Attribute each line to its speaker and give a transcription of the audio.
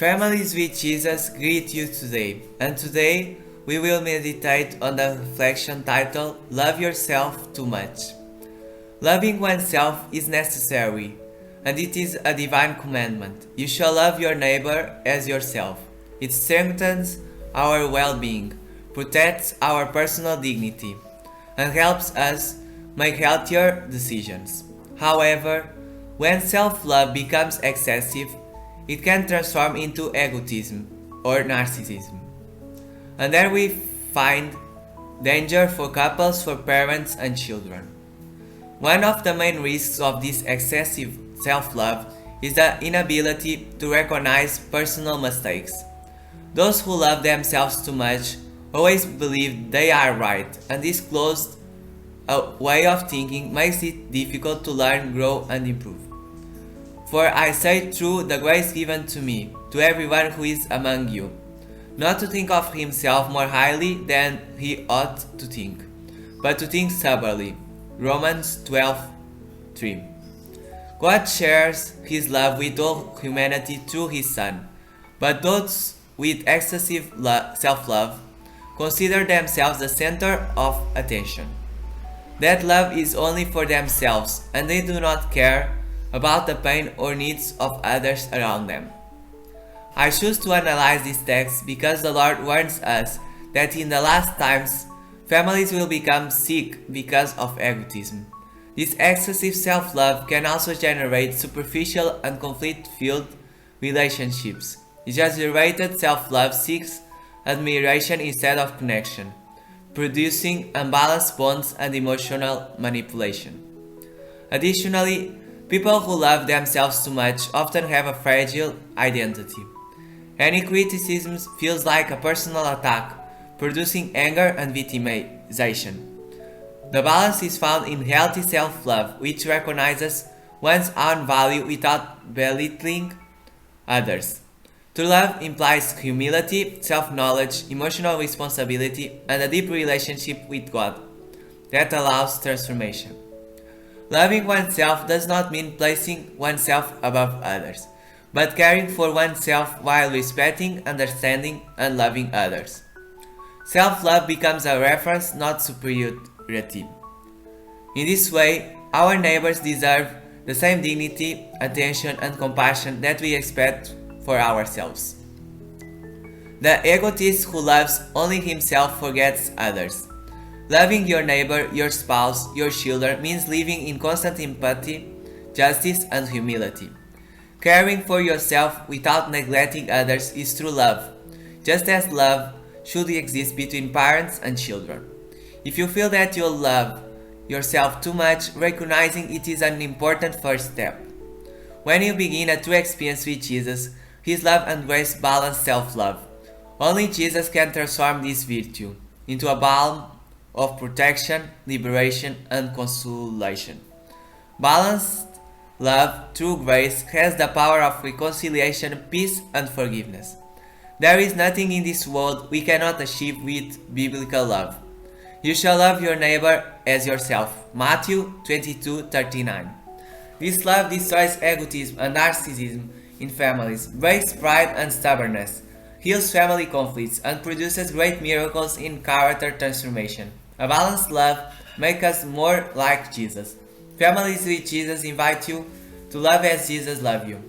Speaker 1: Families with Jesus greet you today, and today we will meditate on the reflection titled Love Yourself Too Much. Loving oneself is necessary, and it is a divine commandment. You shall love your neighbor as yourself. It strengthens our well-being, protects our personal dignity, and helps us make healthier decisions. However, when self-love becomes excessive, it can transform into egotism or narcissism. And there we find danger for couples, for parents, and children. One of the main risks of this excessive self-love is the inability to recognize personal mistakes. Those who love themselves too much always believe they are right, and this closed way of thinking makes it difficult to learn, grow, and improve. For I say through the grace given to me, to everyone who is among you, not to think of himself more highly than he ought to think, but to think soberly. Romans 12:3. God shares His love with all humanity through His Son, but those with excessive self-love consider themselves the center of attention. That love is only for themselves, and they do not care about the pain or needs of others around them. I choose to analyze this text because the Lord warns us that in the last times, families will become sick because of egotism. This excessive self-love can also generate superficial and conflict-filled relationships. Exaggerated self-love seeks admiration instead of connection, producing unbalanced bonds and emotional manipulation. Additionally, people who love themselves too much often have a fragile identity. Any criticism feels like a personal attack, producing anger and victimization. The balance is found in healthy self-love, which recognizes one's own value without belittling others. True love implies humility, self-knowledge, emotional responsibility, and a deep relationship with God that allows transformation. Loving oneself does not mean placing oneself above others, but caring for oneself while respecting, understanding, and loving others. Self-love becomes a reference, not superiority. In this way, our neighbors deserve the same dignity, attention, and compassion that we expect for ourselves. The egotist who loves only himself forgets others. Loving your neighbor, your spouse, your children means living in constant empathy, justice, and humility. Caring for yourself without neglecting others is true love, just as love should exist between parents and children. If you feel that you love yourself too much, recognizing it is an important first step. When you begin a true experience with Jesus, His love and grace balance self-love. Only Jesus can transform this virtue into a balm of protection, liberation, and consolation. Balanced love through grace has the power of reconciliation, peace, and forgiveness. There is nothing in this world we cannot achieve with biblical love. You shall love your neighbor as yourself. Matthew 22:39. This love destroys egotism and narcissism in families, breaks pride and stubbornness, heals family conflicts, and produces great miracles in character transformation. A balanced love makes us more like Jesus. Families with Jesus invite you to love as Jesus loved you.